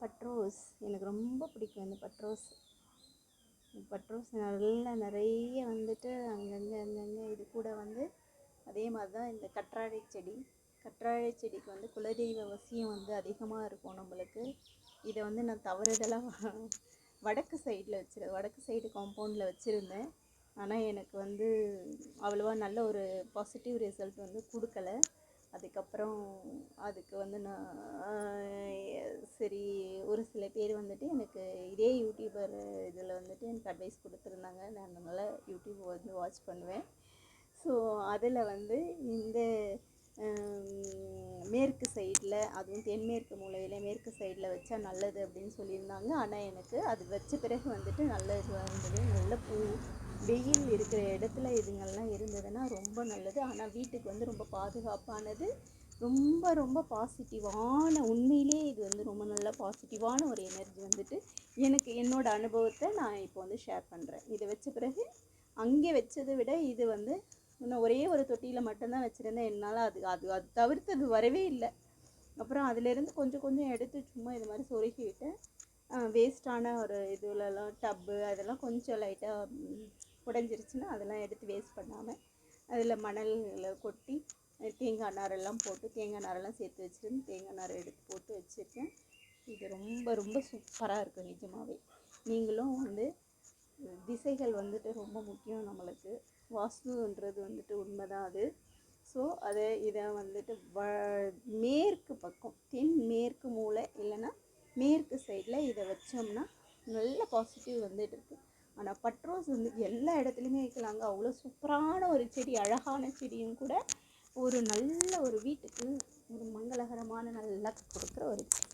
பட்ரோஸ் எனக்கு ரொம்ப பிடிக்கும். இந்த பட்ரோஸ் நல்லா நிறைய வந்துட்டு அங்கங்கே இது கூட வந்து அதே மாதிரி தான் இந்த கற்றாழை செடிக்கு வந்து குலதெய்வ வசியம் வந்து அதிகமாக இருக்கும் நம்மளுக்கு. இதை வந்து நான் தவறுதலாக வடக்கு சைடு காம்பவுண்டில் வச்சுருந்தேன். ஆனால் எனக்கு வந்து அவ்வளோவா நல்ல ஒரு பாசிட்டிவ் ரிசல்ட் வந்து கொடுக்கல. அதுக்கப்புறம் அதுக்கு வந்து நான் சரி, ஒரு சில பேர் வந்துட்டு எனக்கு இதே யூடியூபர் இதில் வந்துட்டு எனக்கு அட்வைஸ் கொடுத்துருந்தாங்க. நான் நல்லா யூடியூப் வந்து வாட்ச் பண்ணுவேன். ஸோ அதில் வந்து இந்த மேற்கு சைடில், அதுவும் தென்மேற்கு மூலையில் மேற்கு சைடில் வச்சா நல்லது அப்படின்னு சொல்லியிருந்தாங்க. ஆனால் எனக்கு அது வச்ச பிறகு வந்துட்டு நல்ல இதுவாக இருந்தது. நல்ல பூ, வெயில் இருக்கிற இடத்துல இதுங்கள்லாம் இருந்ததுன்னா ரொம்ப நல்லது. ஆனால் வீட்டுக்கு வந்து ரொம்ப பாதுகாப்பானது, ரொம்ப ரொம்ப பாசிட்டிவான, உண்மையிலே இது வந்து ரொம்ப நல்ல பாசிட்டிவான ஒரு எனர்ஜி வந்துட்டு எனக்கு என்னோடய அனுபவத்தை நான் இப்போ வந்து ஷேர் பண்ணுறேன். இதை வச்ச பிறகு அங்கே வச்சதை விட இது வந்து இன்னும் ஒரே ஒரு தொட்டியில் மட்டும்தான் வச்சுருந்தேன். என்னால் அது தவிர்த்து வரவே இல்லை. அப்புறம் அதிலேருந்து கொஞ்சம் எடுத்து சும்மா இது மாதிரி சொருகி விட்டேன். வேஸ்ட்டான ஒரு இதுலலாம் டப்பு அதெல்லாம் கொஞ்சம் லைட்டாக உடஞ்சிருச்சுன்னா அதெல்லாம் எடுத்து வேஸ்ட் பண்ணாமல் அதில் மணலில் கொட்டி தேங்காய் நாரெல்லாம் போட்டு, தேங்காய் நாரெல்லாம் சேர்த்து வச்சுருந்து தேங்காய் நாரை எடுத்து போட்டு வச்சுருக்கேன். இது ரொம்ப ரொம்ப சூப்பராக இருக்குது நிஜமாகவே. நீங்களும் வந்து திசைகள் வந்துட்டு ரொம்ப முக்கியம் நம்மளுக்கு. வாஸ்துன்றது வந்துட்டு உண்மைதான் அது. ஸோ இதை வந்துட்டு மேற்கு பக்கம், தென்மேற்கு மூலை இல்லைன்னா மேற்கு சைடில் இதை வச்சோம்னா நல்ல பாசிட்டிவ் வந்துட்டு இருக்குது. ஆனால் பட்ரோஸ் வந்து எல்லா இடத்துலையுமே வைக்கலாங்க. அவ்வளோ சூப்பரான ஒரு செடி, அழகான செடியும் கூட, ஒரு நல்ல ஒரு வீட்டுக்கு ஒரு மங்களகரமான நல்லா கொடுக்குற ஒரு செடி.